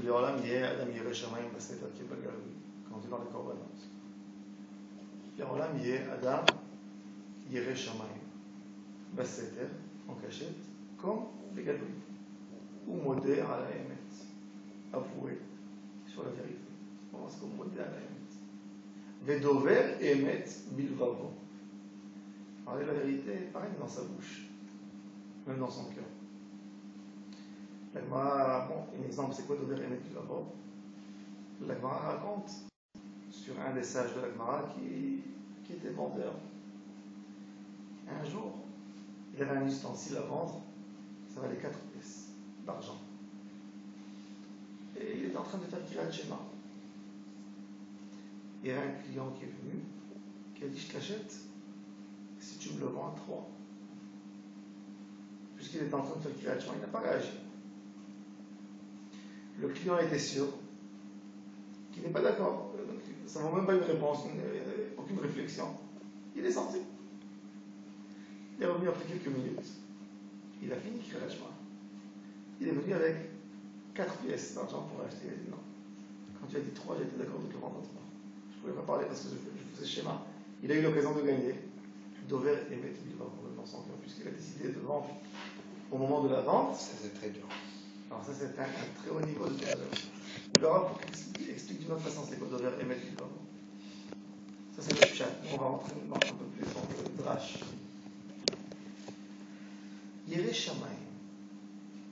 Léolam Yeh Adam Yireh Shamayim Baseter Kibel Galoui, quand on est dans les korbanot. Léolam Yeh Adam Yireh Shamayim Baseter, en cachette, comme les Galoui. Ou Modé à la Emet, avoué sur la vérité. On pense comme Modé à la Emet. Vedover Emet Bilvavo. Parler la vérité, pareil dans sa bouche, même dans son cœur. L'Agmara, bon, un exemple, c'est quoi Dover Emet Bilvavo? L'Agmara raconte sur un des sages de l'Agmara qui était vendeur. Un jour, il avait un ustensile à vendre, ça valait 4 pièces d'argent. Et il était en train de faire Kirat Shema. Il y avait un client qui est venu, qui a dit: je te l'achète si tu me le vends à 3. Puisqu'il était en train de faire Kirat Shema, il n'a pas réagi. Le client était sûr qu'il n'est pas d'accord. Ça ne vaut même pas une réponse, aucune réflexion. Il est sorti. Il est revenu après quelques minutes. Il a fini Kirat Shema. Il est venu avec 4 pièces d'argent pour acheter. Il a dit non. Quand tu as dit 3, j'étais d'accord de te le vendre à 3. Je ne pouvais pas parler parce que je faisais schéma. Il a eu l'occasion de gagner. Dover et mettre dans son cœur, puisqu'il a décidé de vendre au moment de la vente. Ça, c'est très dur. Alors, ça, c'est un très haut niveau de théâtre. On verra pour qu'il explique d'une autre façon c'est quoi Dover et mettre Ça, c'est le chat. On va rentrer un peu plus dans le drache. Yireh Shamayim.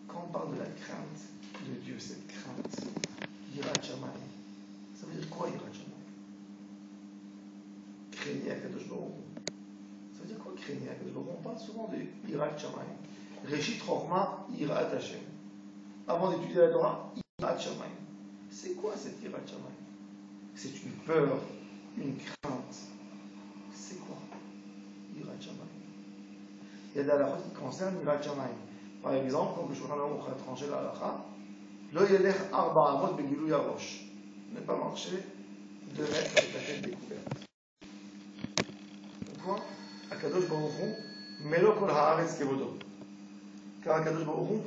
Quand on parle de la crainte de Dieu, cette crainte, Yirat Shamayim, ça veut dire quoi Yirat Shamayim? Craignez Akadosh Baruch Hu. Ça veut dire quoi craignez Akadosh Baruch Hu? On parle souvent de Yirat Shamayim. Reshit Chorma, Yirat Hashem. Avant d'étudier la Torah, Yirat Shamayim. C'est quoi cette Yirat Shamayim? C'est une peur, une crainte. C'est quoi Yirat Shamayim? Il y a des halakhot qui concernent Yirat Shamayim. Par exemple, comme le Shulchan Aruch a tranché la halakha, Lo yelech arba amot begilui harosh. Ne pas marcher 2 mètres avec la tête découverte. Pourquoi? Akadosh Baruch Hu, melo kol haaretz kevodo. Car Akadosh Baruch Hu,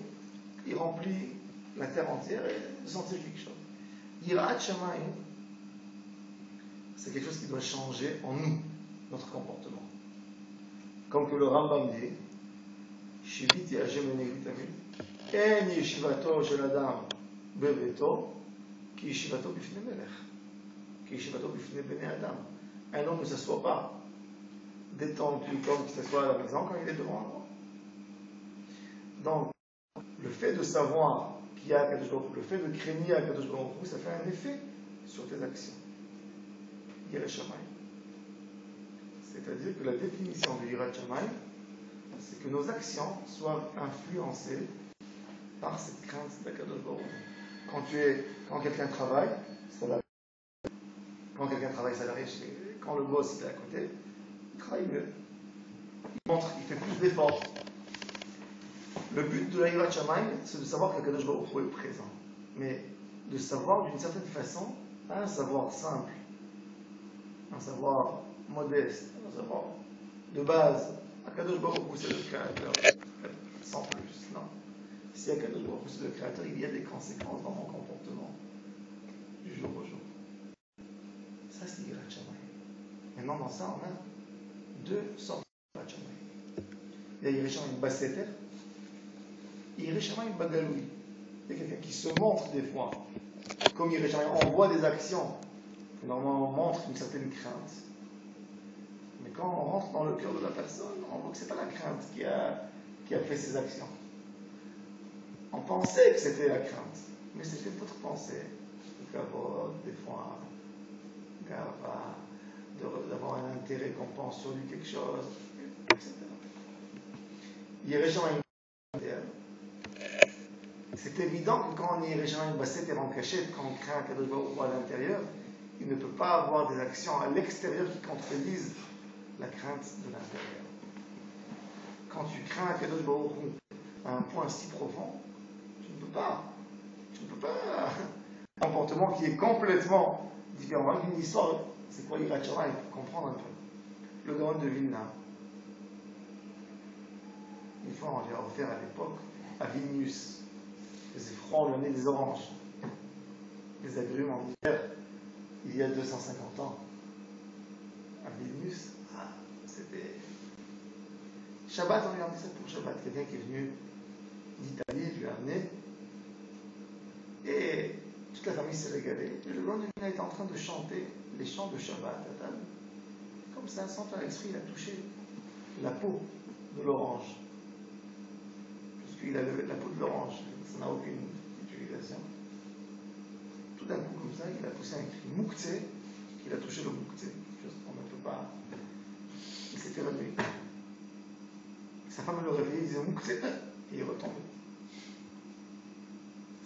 il remplit la terre entière et de sentir quelque chose. Yirat Shamayim, c'est quelque chose qui doit changer en nous, notre comportement. Comme que le Rambam dit, Shiviti Hashem Enegit Amin. En yeshivato shel adam beveto, ki yeshivato bifnei melech, ki yeshivato bifnei bnei adam. Un homme ne s'assoit pas détendu comme il s'assoit à la maison quand il est devant un roi. Donc, le fait de savoir qu'il y a Akadosh Baruch Hu, le fait de craigner Akadosh Baruch Hu, ça fait un effet sur tes actions. Yireh Shamayim. C'est-à-dire que la définition de Yirat Shamayim, c'est que nos actions soient influencées par cette crainte d'Akadosh Baruch Hu. Quand quelqu'un travaille, salarié, quand quelqu'un travaille salarié, quand le boss est à côté, il travaille mieux. Il fait plus d'efforts. Le but de la Yirat Shamayim, c'est de savoir qu'Akadosh Baruch Hu est présent. Mais de savoir d'une certaine façon, un savoir simple, un savoir modeste, un savoir de base. Akadosh Baruch Hu, c'est le créateur, sans plus, non. Si Akadosh Baruch Hu, c'est le créateur, il y a des conséquences dans mon comportement du jour au jour. Ça, c'est Yirat Shamayim. Maintenant, dans ça, on a 2 sortes de Yirat Shamayim. Il y a Yirat Shamayim Baseter, et Yirat Shamayim Bagaloui. Il y a quelqu'un qui se montre des fois, comme Yirat Shamayim, on voit des actions qui normalement montrent une certaine crainte. Mais quand on rentre dans le cœur de la personne, on voit que ce n'est pas la crainte qui a fait ces actions. On pensait que c'était la crainte, mais c'était votre pensée. Le kavod, des fois, gava, d'avoir un intérêt qu'on pense sur lui quelque chose, etc. Yirat Shamayim, c'est évident que quand on est Yirat Shamayim Baseter en cachette, quand on craint Akadosh Baruch Hu à l'intérieur, il ne peut pas avoir des actions à l'extérieur qui contredisent la crainte de l'intérieur. Quand tu crains Akadosh Baruch Hu à un point si profond, tu ne peux pas. Un comportement qui est complètement différent. Une histoire, c'est quoi Yirat Shamayim, pour comprendre un peu. Le Gaon de Vilna. Une fois, on lui a offert à l'époque, à Vilnius, il faisait froid, on lui a mis des oranges. des agrumes en hiver, il y a 250 ans, à Vilnius, c'était... Shabbat, on lui a amené ça pour Shabbat. Quelqu'un qui est venu d'Italie, lui a amené. Et toute la famille s'est régalée. Et le lendemain, il était en train de chanter les chants de Shabbat à table. Comme ça, sans faire exprès, il a touché la peau de l'orange. Parce qu'il a la peau de l'orange, ça n'a aucune utilisation. Tout d'un coup, comme ça, il a poussé un cri mouktsé, qu'il a touché le mouktsé. Chose qu'on ne peut pas. Il s'était réveillé. Sa femme le réveillait, il disait mouktsé, et il retombait.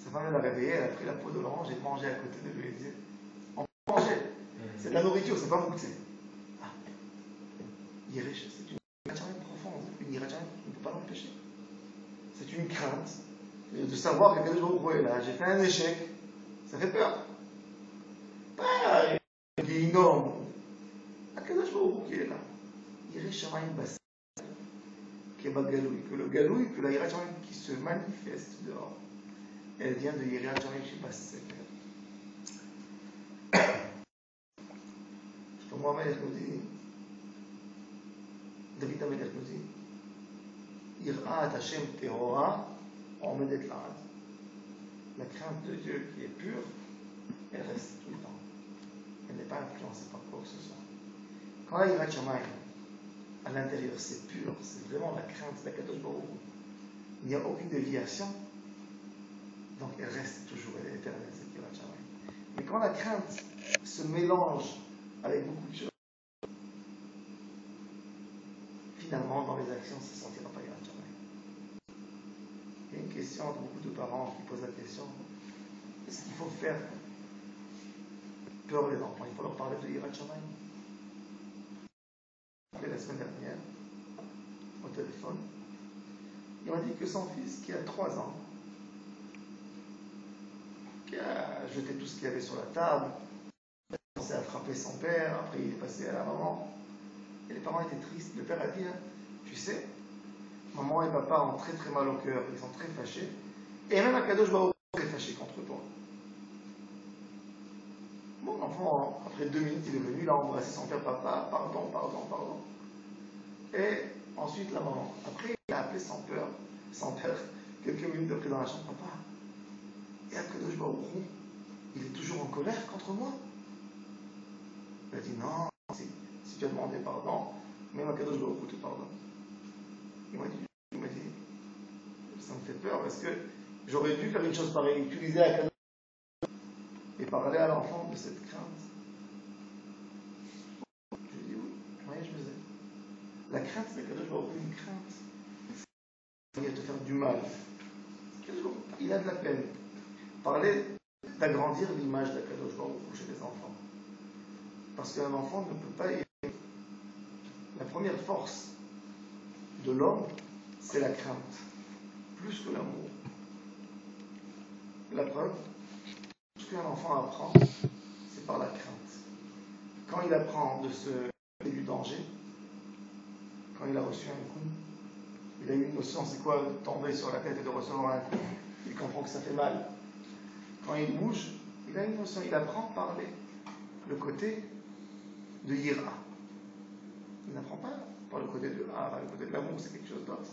Sa femme l'a réveillé, elle a pris la peau de l'orange et mangé à côté de lui et disait on peut manger, c'est de la nourriture, c'est pas mouktsé. Ah, Yiresh, c'est une irracham profonde, une irracham qui ne peut pas l'empêcher. C'est une crainte de savoir que Kadosh Baruch Hu est là, j'ai fait un échec, ça fait peur. Pas un guéhinom, Kadosh Baruch Hu qui est là. Yiresh Shamayim Bas, qui est Bagaloui, que le Galoui, que la irracham qui se manifeste dehors. Elle vient de Yirat Shamayim chez Bassek. Comme Mohamed nous dit, David Amelech nous dit, Yirat Hashem Tehora, Omedet La'ad. La crainte de Dieu qui est pure, elle reste tout le temps. Elle n'est pas influencée par quoi que ce soit. Quand la Yirat Shamayim, à l'intérieur, c'est pur, c'est vraiment la crainte d'Akadosh Baruch Hu. Il n'y a aucune déviation. Donc elle reste toujours, elle est éternelle, cette Yirat Shamayim. Mais quand la crainte se mélange avec beaucoup de choses, finalement, dans les actions, ça ne se sentira pas Yirat Shamayim. Il y a une question de beaucoup de parents qui posent la question, est-ce qu'il faut faire peur les enfants? Il faut leur parler de Yirat Shamayim. La semaine dernière, au téléphone, il m'a dit que son fils, qui a 3 ans, qui a jeté tout ce qu'il y avait sur la table, il a commencé à frapper son père, après il est passé à la maman, et les parents étaient tristes. Le père a dit, tu sais, maman et papa ont très très mal au cœur, ils sont très fâchés, et même Akadosh Baruch Hu est très fâché contre toi. Mon enfant, après 2 minutes, il est venu, il a embrassé son père, papa, pardon, pardon, pardon. Et ensuite la maman. Après, il a appelé son père, quelques minutes après dans la chambre, papa, et Akadosh Baruch Hu, il est toujours en colère contre moi. Il a dit non, si tu as demandé pardon, même Akadosh Baruch Hu te pardonne. Il m'a dit, ça me fait peur parce que j'aurais dû faire une chose pareille, utiliser Akadosh et parler à l'enfant de cette crainte. Je lui ai dit oui, je me disais. La crainte, c'est qu'Akadosh Baruch Hu, une crainte, il va te faire du mal. Il a de la peine. Parler d'agrandir l'image d'Akadosh Baruch Hu chez les enfants. Parce qu'un enfant ne peut pas aimer. La première force de l'homme, c'est la crainte, plus que l'amour. La preuve, tout ce qu'un enfant apprend, c'est par la crainte. Quand il apprend de se du danger, quand il a reçu un coup, il a eu une notion, c'est quoi de tomber sur la tête et de recevoir un coup. Il comprend que ça fait mal. Quand il bouge, il a une notion, il apprend par le côté de Yira. Il n'apprend pas par le côté de le côté de l'amour, c'est quelque chose d'autre.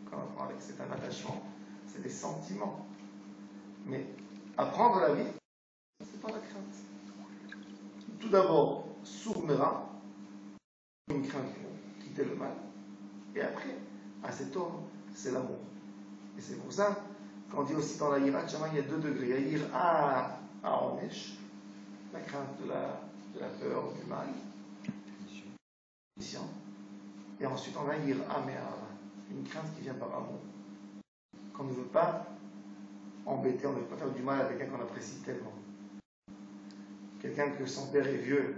Quand on apprend avec, c'est un attachement, c'est des sentiments. Mais apprendre la vie, c'est pas la crainte. Tout d'abord, sourmera, une crainte pour quitter le mal. Et après, à cet homme, c'est l'amour. Et c'est pour ça qu'on dit aussi dans la Yirat Shamayim, il y a 2 degrés. Il y a Yira à Onesh, la crainte de la peur, du mal. Et ensuite, on a Yira Me'ara, une crainte qui vient par amour. Qu'on ne veut pas embêter, on ne veut pas faire du mal à quelqu'un qu'on apprécie tellement. Quelqu'un que son père est vieux,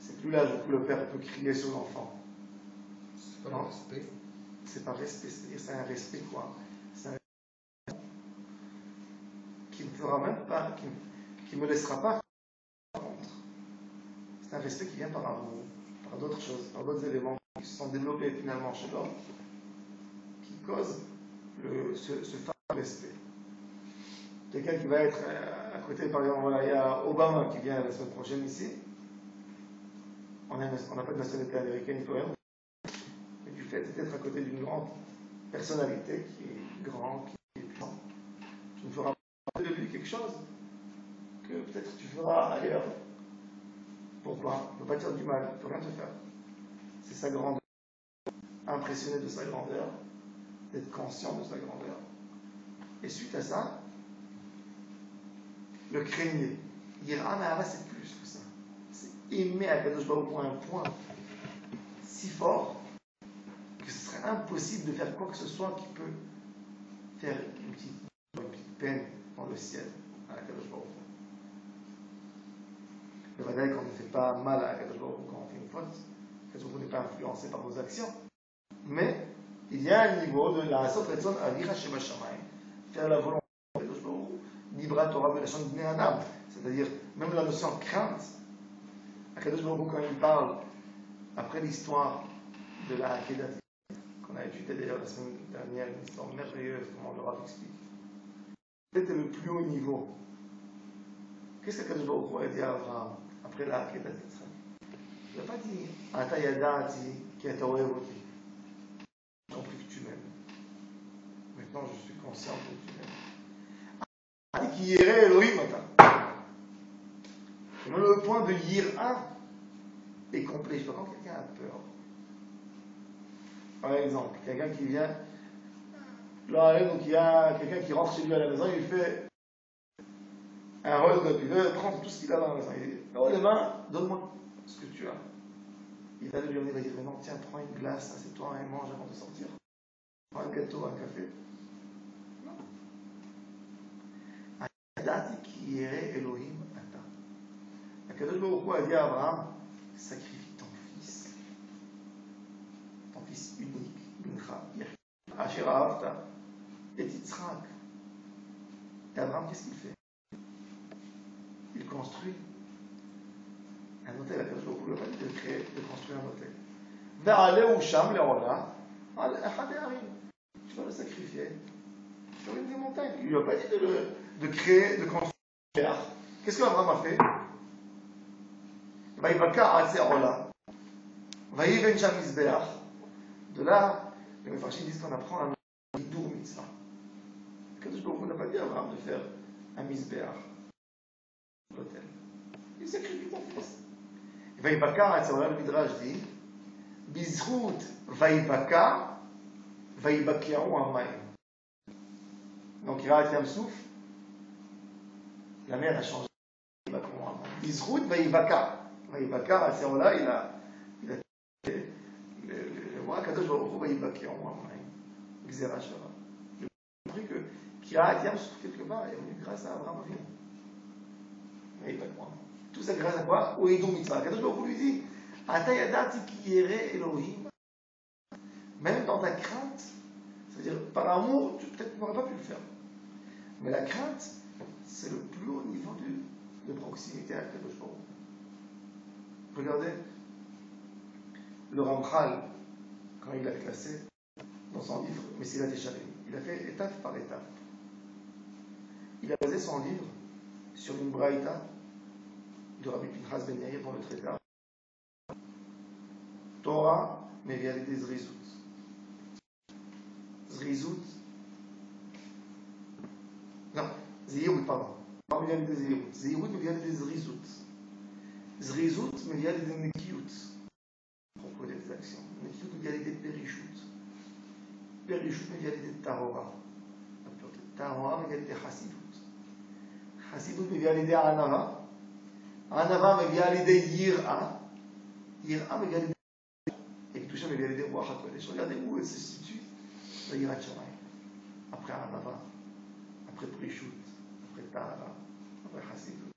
c'est plus l'âge où le père peut crier sur l'enfant. C'est pas un respect. C'est pas respect, c'est-à-dire c'est un respect quoi. C'est un respect qui ne fera même pas, qui ne me laissera pas contre. C'est un respect qui vient par amour, par d'autres choses, par d'autres éléments qui se sont développés finalement chez l'homme, qui causent ce fameux respect. Quelqu'un qui va être à côté, par exemple, voilà, il y a Obama qui vient la semaine prochaine ici. On n'a pas de nationalité américaine, il faut rien. Mais du fait d'être à côté d'une grande personnalité qui est grande, qui est puissante, tu ne feras pas de lui quelque chose que peut-être tu feras ailleurs. Pourquoi? Il ne faut pas dire du mal, il ne faut rien te faire. C'est sa grandeur. Impressionné de sa grandeur, d'être conscient de sa grandeur. Et suite à ça, le craigner. Yira Mehava, c'est plus que ça. C'est aimer Akadosh Baruch Hu à un point si fort que ce serait impossible de faire quoi que ce soit qui peut faire une petite peine dans le ciel à Akadosh Baruch Hu. Le Vadaï, quand on ne fait pas mal à Akadosh Baruch Hu, quand on fait une faute, Akadosh Baruch Hu n'est pas influencé par nos actions. Mais il y a un niveau de la Asot Retzon Avira Shema Shamayim, faire la volonté d'Akadosh Baruch Hu, Libra Torah Belashon Bnei Adam, c'est-à-dire même la notion de crainte. Akadosh Baruch Hu, quand il parle, après l'histoire de la Akedat, qu'on a étudié d'ailleurs la semaine dernière, une histoire merveilleuse, comment le Rav explique. C'était le plus haut niveau. Qu'est-ce qu'Akadosh Baruch Hu a dit à Abraham après la Akedat? Il n'a pas dit Ata yadati ki ata ohev oti. J'ai compris que tu m'aimes. Maintenant je suis conscient que tu m'aimes. Il a dit ki yireh Elohim ata. Même le point de yira est complet. Je sais pas, quand quelqu'un a peur. Par exemple, quelqu'un qui vient, là, donc il y a quelqu'un qui rentre chez lui à la maison, il fait un rôle de il veut prendre tout ce qu'il a dans la maison. Il dit, oh les mains, donne-moi ce que tu as. Il va lui emmener, il va dire, mais non, tiens, prends une glace, assieds-toi et mange avant de sortir. Prends un gâteau, un café. Non. Adati ki yere Elohim ata. Akadosh Baruch Hu a dit à Abraham, sacrifie ton fils unique, Mincha, Asher Ahavta, et Yitzhak. Et Abraham, qu'est-ce qu'il fait? Il construit un hôtel. Akadosh Baruch Hu lui a pas dit de construire un hôtel. Ve'aleh usham le'ola, al echad ha'arim. Tu vas le sacrifier sur une des montagnes. Il ne lui a pas dit de créer, de construire un mizbeach. Qu'est-ce qu'Abraham a fait? Vaïbaka atzerola. Vaïven sham mizbeach. De là, les Mefarshim disent qu'on apprend un hidour mitzvah. Kadosh Baruch Hu n'a pas dit à Abraham de faire un mizbeach, l'hôtel. Il sacrifie ton fils. Vaïbaka atzerola, le Midrash dit, bizrout vaïbaka, vaïbakiaou amayim. Donc, Yirat Yamsouf, la mer a changé. Bizrout vaïbaka. Vaïbaka, à ce moment-là, il a le roi Kadosh Baruch Hu vaïbaki en moi. Xera Shara. J'ai compris que Yirat Yamsouf, quelque part, est venu grâce à Abraham Avinu. Vaïbaka. Tout ça grâce à quoi? Au Edom Mitzvah. Kadosh Baruch Hu lui dit, Ata yadati ki yere Elohim. Même dans ta crainte, c'est-à-dire par amour, tu peut-être n'aurais pas pu le faire. Mais la crainte, c'est le plus haut niveau de proximité avec Kadosh Baruch Hu. Regardez le Ramchal, quand il a classé dans son livre Messilat Yesharim, il a fait étape par étape. Il a basé son livre sur une braïta de Rabbi Pinchas Ben Yair dans le traité Torah mevialide zrizut. Zrizut. Non, Zehirut, pardon. Pas mevialide Zehirut. Zehirut mevialide zrizut. Zrizut mevialide nekiyut. Propos des actions. Nekiyut mevialide perishut. Perishut mevialide tahora. Tahora mevialide chasidut. Chasidut mevialide anava. Anava mevialide yira. Yira mevialide et que tout ça mevialide ruach hakodesh. Regardez où elle se situe. La Yirat Shamayim. Après Anava. Après Prishut, après Tahara, après Chassidut.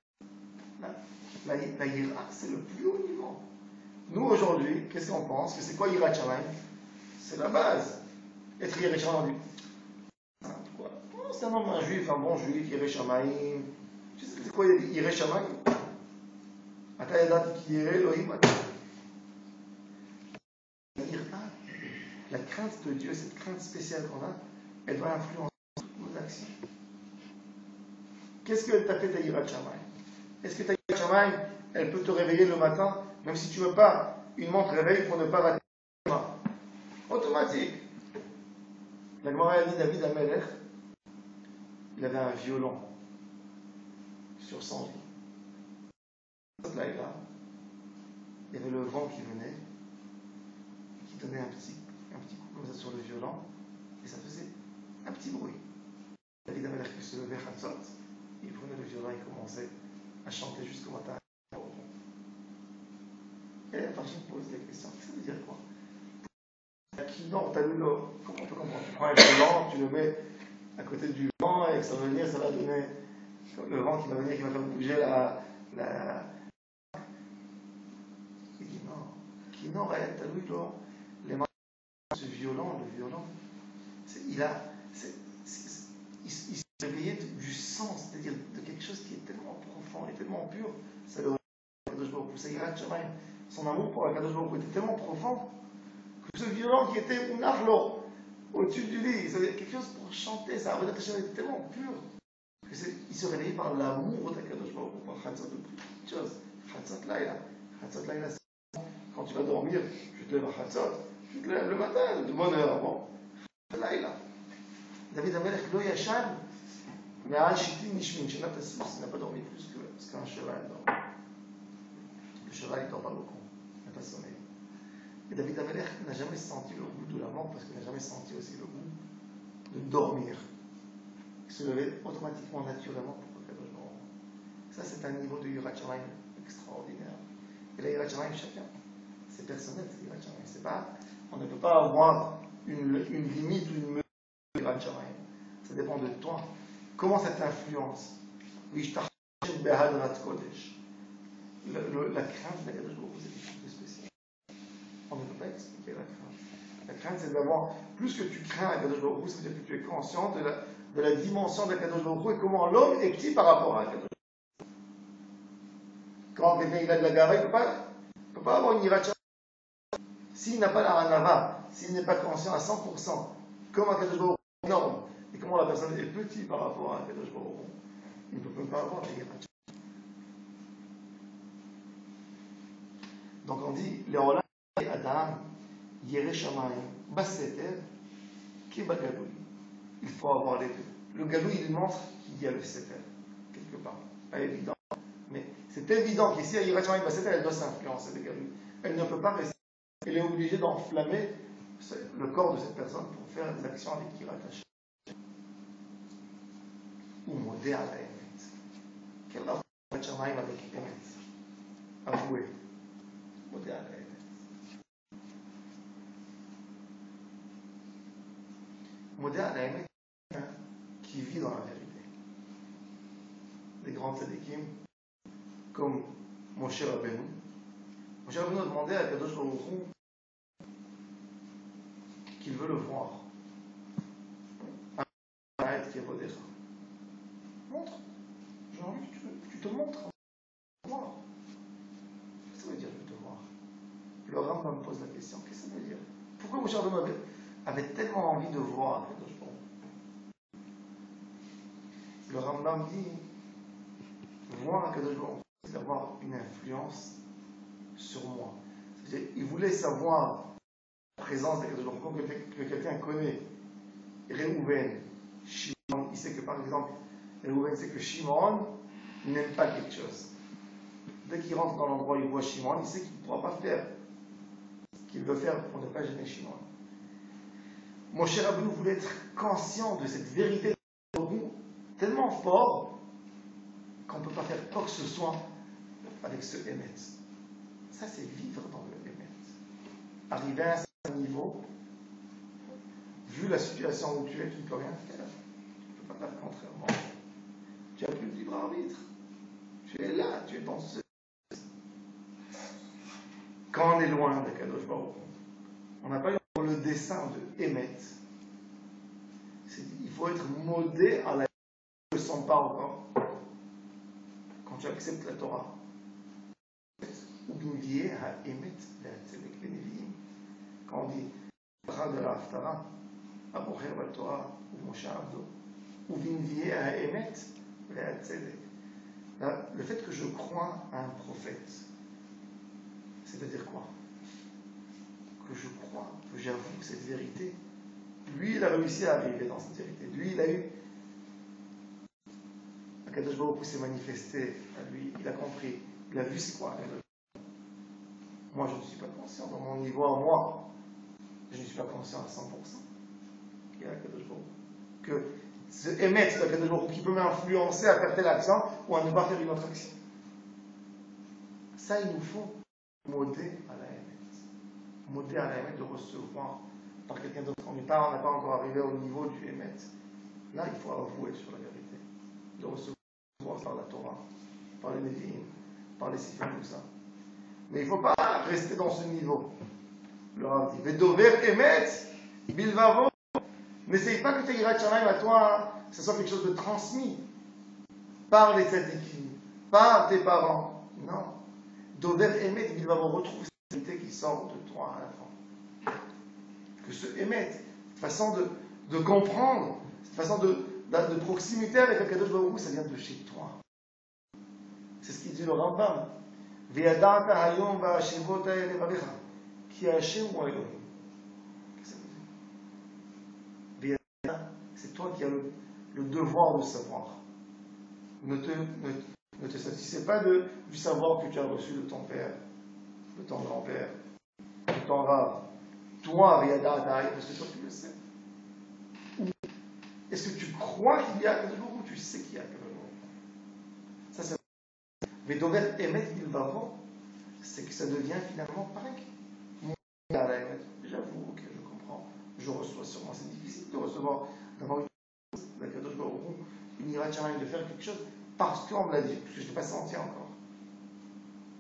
La Yira, c'est le plus haut niveau. Nous, aujourd'hui, qu'est-ce qu'on pense? Que c'est quoi Yirat Shamayim? C'est la base. Être Yirat Shamayim, on dit, quoi? Oh, c'est un homme, un juif, un bon juif, Yirat Shamayim. Tu sais, c'est quoi Yirat Shamayim? Ata yadati ki yere Elohim ata. La crainte de Dieu, cette crainte spéciale qu'on a, elle va influencer toutes nos actions. Qu'est-ce qu'elle t'a fait ta Yirat Shamayim? Est-ce que ta Yirat Shamayim, elle peut te réveiller le matin, même si tu ne veux pas une montre réveil pour ne pas rater le matin? Automatique. La Gemara a dit David Amelech, il avait un violon sur son lit. Là, il y avait le vent qui venait, qui donnait un petit coup comme ça sur le violon, et ça faisait un petit bruit. David Amelech qui se levait Chatzot, il prenait le violon et commençait à chanter jusqu'au matin. Et la personne pose la question, ça veut dire quoi? Non, t'as vu comment on peut comprendre? Tu prends un violon, tu le mets à côté du vent et que ça va venir, ça va donner le vent qui va venir, qui va faire bouger Il dit non. Qui n'aurait, t'as vu les mains de ce violon, le violon, il se réveillait du sens, c'est-à-dire de quelque chose qui est tellement profond et tellement pur, ça le Kadosh Baruch Hu, ça ira de Shamayim. Son amour pour la Kadosh Baruch Hu était tellement profond que ce violon qui était Unachlo, au-dessus du lit, c'est quelque chose pour chanter, ça Avodat Hashem était tellement pur qu'il se réveillait par l'amour de Kadosh Baruch Hu, par Chatzot, de petites choses. Chatzot Laïla, c'est quand tu vas dormir, tu te lèves à Chatzot, tu te lèves le matin, de bonne heure, bon. Laïla. David Amelech lo yashan, mais al shitin nishmin, chez Natassus, il n'a pas dormi plus qu'un cheval dort. Le cheval, il ne dort pas beaucoup, il n'a pas sommeil. Et David Amelech n'a jamais senti le goût de la mort parce qu'il n'a jamais senti aussi le goût de dormir. Il se levait automatiquement, naturellement pour le Kadosh Baruch Hu. Ça, c'est un niveau de Yirat Shamayim extraordinaire. Et la Yirat Shamayim, chacun, c'est personnel, c'est Yirat Shamayim. C'est pas, on ne peut pas avoir une limite ou une mesure de Yirat Shamayim. Ça dépend de toi. Comment ça t'influence? La crainte de la Kadosh Baruch Hu, c'est quelque chose de spécial. On ne peut pas expliquer la crainte. La crainte, c'est d'avoir, plus que tu crains la Kadosh Baruch Hu, ça veut dire que tu es conscient de la dimension de la Kadosh Baruch Hu et comment l'homme est petit par rapport à la Kadosh Baruch Hu. Quand quelqu'un il a de la gara, il ne peut pas avoir une Yirat Shamayim. S'il n'a pas la hanava, s'il n'est pas conscient à 100%, comme un Kadosh Baruch Hu énorme, et comment la personne est petite par rapport à un Kadosh Baruch Hu, il ne peut même pas avoir la Yirat Shamayim. Donc on dit, Léolam Adam, Yere Shamayim, Baseter, Keba Galoui. Il faut avoir les deux. Le Galoui, il montre qu'il y a le Seter, quelque part. Pas évident, mais c'est évident qu'ici, à Yere Shamayim, Baseter, elle doit s'influencer le Galoui. Elle ne peut pas rester. Elle est obligée d'enflammer le corps de cette personne pour faire des actions avec Yirat Hashem. Ou Modé à la Emet. Quel rapport Yirat Shamayim avec Emet? Avoué. Modé à la Emet. Modé à la Emet, qui vit dans la vérité. Des grands tzadikim, comme Moshe Rabbeinu. Moshe Rabbeinu a demandé à Kadosh Baruch Hu qu'il veut le voir. Montre. J'ai envie que tu te montres. Voir. Qu'est-ce que ça veut dire je te voir? Le Rambam me pose la question. Qu'est-ce que ça veut dire? Pourquoi Moshe Rabbeinu avait tellement envie de voir Kadosh Baruch Hu? Le Rambam dit voir Kadosh Baruch Hu, c'est d'avoir une influence sur moi. C'est-à-dire, il voulait savoir la présence de Kadosh Baruch Hu, que quelqu'un connaît Réhouven, Shimon. Il sait que par exemple, Réhouven sait que Shimon n'aime pas quelque chose. Dès qu'il rentre dans l'endroit où il voit Shimon, il sait qu'il ne pourra pas faire ce qu'il veut faire pour ne pas gêner Shimon. Moshe Rabbeinu voulait être conscient de cette vérité tellement fort qu'on ne peut pas faire quoi que ce soit avec ce Emet. Ça, c'est vivre dans le Emet. Arriver à un certain niveau, vu la situation où tu es, tu ne peux rien faire. Tu ne peux pas faire contrairement. Tu n'as plus de libre arbitre. Tu es là, tu es dans ce. Quand on est loin de Kadosh Baruch Hu, on n'a pas eu le dessin de Emet. Il faut être modé à la ne le sens pas encore. Quand tu acceptes la Torah. Quand on dit de la Haftara, Abocher Torah ou Moshe Abdo, ou Vinvier à Emet, Le fait que je crois à un prophète, c'est-à-dire quoi? Que je crois, que j'avoue cette vérité. Lui, il a réussi à arriver dans cette vérité. Lui, il a eu. Akadosh Baruch Hu s'est manifesté à lui, il a compris, il a vu c'est quoi. Moi, je ne suis pas conscient dans mon niveau à moi. Je ne suis pas conscient à 100%. Il y a Akadosh Baruch Hu. Que ce émettre d'Akadosh Baruch Hu qui peut m'influencer à faire telle action ou à ne pas faire une autre action. Ça, il nous faut moder à la émet. Moder à la émet de recevoir par quelqu'un d'autre. On n'a pas encore arrivé au niveau du émet. Là, il faut avouer sur la vérité. De recevoir par la Torah, par les Nevi'im, par les Sifrim, tout ça. Mais il ne faut pas rester dans ce niveau. Le Rav dit Vedover Emet, Bilvavo. N'essaye pas que tes Yirat Shamayim à toi, que ce soit quelque chose de transmis par les tzadikim, par tes parents. Non. Dover Emet, Bilvavo, retrouve cette vérité qui sort de toi à la fin. Que ce Emet, cette façon de comprendre, cette façon de proximité avec Akadosh Baruch Hu, ça vient de chez toi. C'est ce qu'il dit le Rambam. Ve'yada'ata hayom va'ashivot ha'ele varecha. Ki Hashem hu Elohim. Qu'est-ce que ça veut dire? Ve'yada'ata, c'est toi qui as le devoir de savoir. Ne te satisfais pas du savoir que tu as reçu de ton père, de ton grand-père, de ton Rav. Toi, ve'yada'ata hayom, parce que toi tu le sais. Est-ce que tu crois qu'il y a Akadosh Baruch Hu? Tu sais qu'il y a Akadosh Baruch Hu. Ça, c'est. Mais Dover Emet Bilvavo, c'est que ça devient finalement pareil. J'avoue que je comprends. Je reçois sûrement. C'est difficile de recevoir d'avoir une Akadosh Baruch Hu, une Yirat Shamayim, de faire quelque chose parce qu'on me l'a dit, parce que je ne l'ai pas senti encore.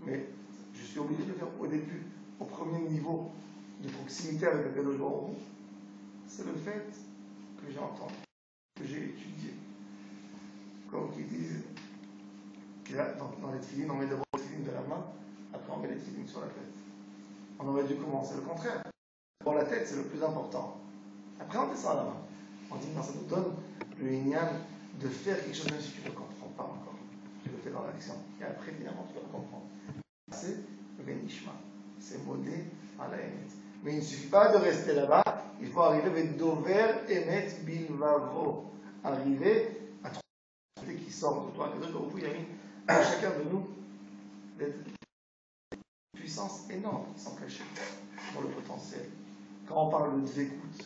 Mais je suis obligé de le faire au début, au premier niveau de proximité avec Akadosh Baruch Hu. C'est le fait que j'ai entendu, que j'ai étudié. Comme qu'ils disent, dans les tefilines, on met d'abord les tefilines de la main, après on met les tefilines sur la tête. On aurait dû commencer le contraire. Pour la tête, c'est le plus important. Après, on descend à la main. On dit, non, ça nous donne le inyan de faire quelque chose même si tu ne le comprends pas encore. Tu le fais dans l'action. Et après, finalement, tu vas le comprendre. C'est le Benishma. C'est modé à la Emet. Mais il ne suffit pas de rester là-bas. Il faut arriver avec Dover Emet Bilvavo. Arriver à trouver qui sort de toi. Que Baruch Hu, il a mis à chacun de nous des puissances énormes qui sont cachées dans le potentiel. Quand on parle de d'écoute,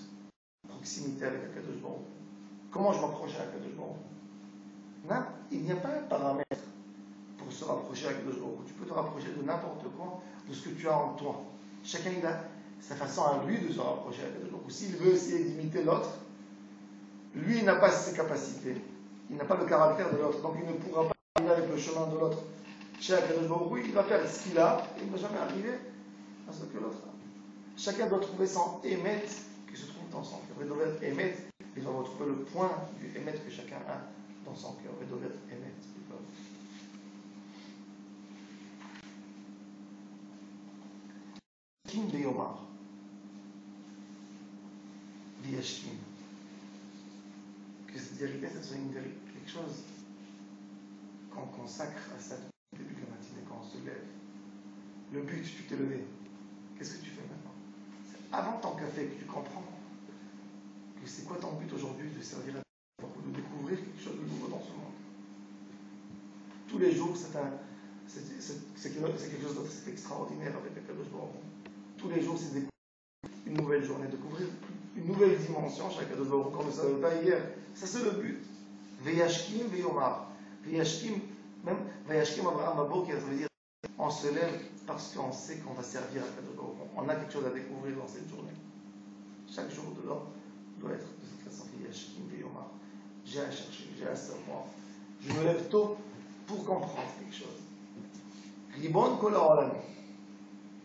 proximité avec Akadosh Baruch Hu, comment je m'approche à Akadosh Baruch Hu? Non, il n'y a pas un paramètre pour se rapprocher à Akadosh Baruch Hu. Tu peux te rapprocher de n'importe quoi, de ce que tu as en toi. Chacun il a sa façon à lui de se rapprocher à Akadosh Baruch Hu. S'il veut essayer d'imiter l'autre, lui il n'a pas ses capacités, il n'a pas le caractère de l'autre, donc il ne pourra pas arriver avec le chemin de l'autre. Chez Akadosh Baruch Hu, il va faire ce qu'il a, et il ne va jamais arriver à ce que l'autre a. Chacun doit trouver son émet qui se trouve dans son cœur. Vedover émet, il doit retrouver le point du émet que chacun a dans son cœur. Vedover émet. Kim de Yomar. Viyashkim. Que cette vérité, ça soit une vérité, quelque chose qu'on consacre à ça au début de la matinée, quand on se lève. Le but, tu t'es levé. Qu'est-ce que tu fais maintenant? C'est avant ton café que tu comprends que c'est quoi ton but aujourd'hui de servir à Dieu, de découvrir quelque chose de nouveau dans ce monde. Tous les jours, c'est quelque chose d'autre, c'est extraordinaire avec Akadosh Baruch Hu. Tous les jours, c'est une nouvelle journée, découvrir une nouvelle dimension chez Akadosh Baruch Hu, qu'on ne savait pas hier. Ça, c'est le but. Veyashkim, veyomar. Veyashkim, même Veyashkim Abraham Baboker, ça veut dire on se lève parce qu'on sait qu'on va servir à Akadosh Baruch Hu. On a quelque chose à découvrir dans cette journée. Chaque jour de l'homme doit être de cette façon. Veyashkim, veyomar. J'ai à chercher, j'ai à savoir. Je me lève tôt pour comprendre quelque chose. Ribon kol ha'olam.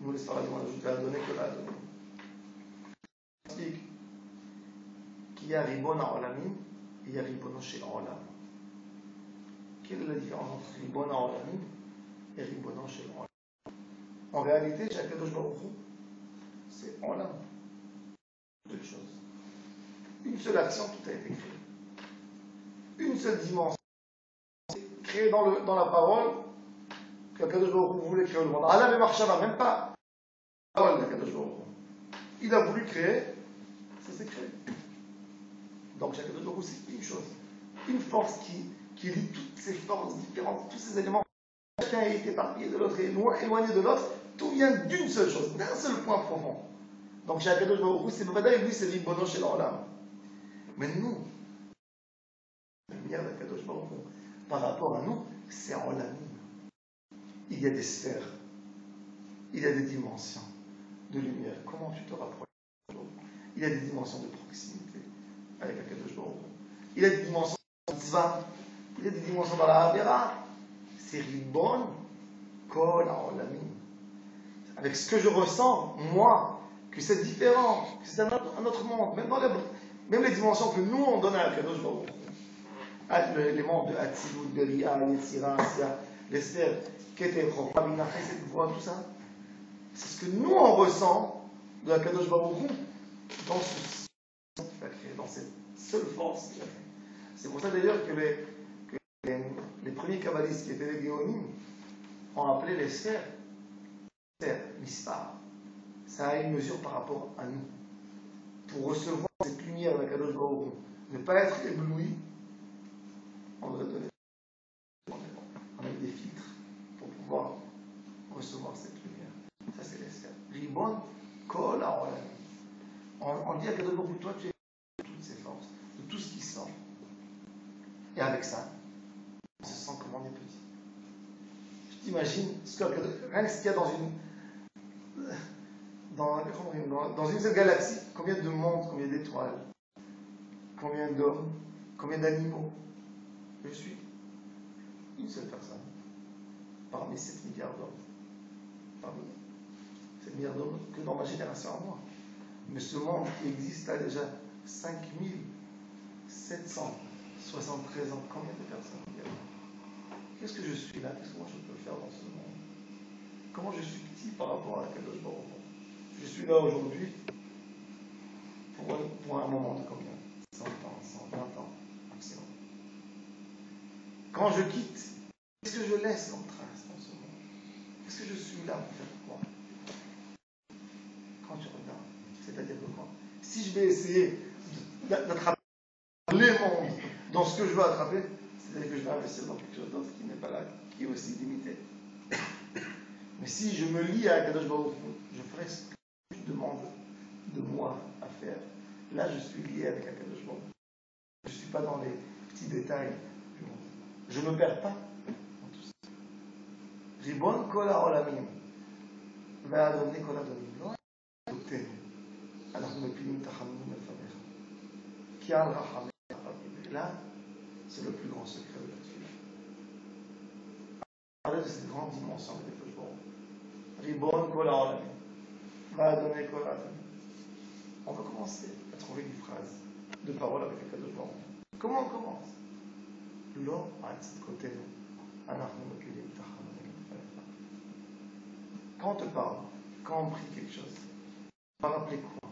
Nous, les Sfaradim, on ajoute à donner que la donner. Explique qu'il y a Ribon ha'olamim et il y a Ribono shel ha'olam. Quelle est la différence entre Ribon ha'olamim et Ribono shel ha'olam? En réalité, chez Akadosh Baruch Hu, c'est Olam. Deux choses. Une seule action, tout a été créé. Une seule dimension. créé dans la parole qu'Akadosh Baruch Hu voulait créer le monde. Allah ne marchava même pas la parole d'Akadosh Baruch Hu. Il a voulu créer, ça s'est créé. Donc Akadosh Baruch Hu, c'est une chose, une force qui lie toutes ces forces différentes, tous ces éléments. Chacun est éparpillé de l'autre et éloigné de l'autre. Tout vient d'une seule chose, d'un seul point profond. Donc chez Akadosh Baruch Hu, c'est Bavada et lui, c'est Ribono chez l'Olam. Mais nous, la lumière d'Akadosh Baruch Hu, par rapport à nous, c'est en Olamim. Il y a des sphères, il y a des dimensions de lumière. Comment tu te rapproches? Il y a des dimensions de proximité avec Akadosh Baruch Hu. Il y a des dimensions de tzva, il y a des dimensions dans la Havera. C'est Ribon Kol HaOlamim. Avec ce que je ressens, moi, que c'est différent, que c'est un autre monde, même les dimensions que nous on donne à Akadosh Baruch Hu. Les mondes de Hatzilut, Beria, Yetzira, Asya, les sphères, Keter, Chorma, Bina, Chesed, Gvura, tout ça. C'est ce que nous on ressent de Akadosh Baruch Hu dans ce qu'il a créé, dans cette seule force qu'il a fait. C'est pour ça d'ailleurs que les premiers kabbalistes qui étaient les Géonim ont appelé les sphères Mispar. Ça a une mesure par rapport à nous. Pour recevoir cette lumière d'Akadosh Baruch Hu, ne pas être ébloui, on doit donner des filtres pour pouvoir recevoir cette lumière. Ça, c'est les sphères. Ribon Kol HaOlamim. On dit à Akadosh Baruch Hu, toi, tu es de toutes ces forces, de tout ce qui sort. Et avec ça, on se sent comme on est petit. Je t'imagine rien que ce qu'il y a dans une seule galaxie, combien de mondes, combien d'étoiles, combien d'hommes, combien d'animaux. Je suis une seule personne parmi 7 milliards d'hommes. Parmi 7 milliards d'hommes que dans ma génération à moi. Mais ce monde qui existe là déjà 5773 ans, combien de personnes il y a? Qu'est-ce que je suis là? Qu'est-ce que moi je peux faire dans ce monde? Comment je suis petit par rapport à Akadosh Baruch Hu? Je suis là aujourd'hui pour un moment de combien? 100 ans, 120 ans, maximum. Quand je quitte, qu'est-ce que je laisse comme trace dans ce monde? Qu'est-ce que je suis là pour faire quoi? Quand tu regardes, c'est-à-dire que quoi? Si je vais essayer d'attraper les mondes dans ce que je veux attraper, c'est-à-dire que je vais investir dans quelque chose d'autre qui n'est pas là, qui est aussi limité. Mais si je me lie à Akadosh Baruch Hu, je ferai ce que je demande de moi à faire. Là, je suis lié avec Akadosh Baruch Hu. Je ne suis pas dans les petits détails du monde. Je ne me perds pas dans tout ça. Ribon Kol HaOlamim. Ve'adonai Kol Adonim. לא אדותינו. אנחנו מפילים תחנונים לפניך. כי על רחמיך רבים. Là, c'est le plus grand secret de la tefila. Parler de cette grande dimension de Akadosh Baruch Hu. Ribon Kol HaOlamim. Ve'adonai Kol Adonim. On va commencer à trouver une phrase de parole avec Akadosh Baruch Hu. Comment on commence? Lo atzidkotenu, anachnu mekilim tachanun lefanecha. Quand on te parle, quand on prie quelque chose, on va rappeler quoi?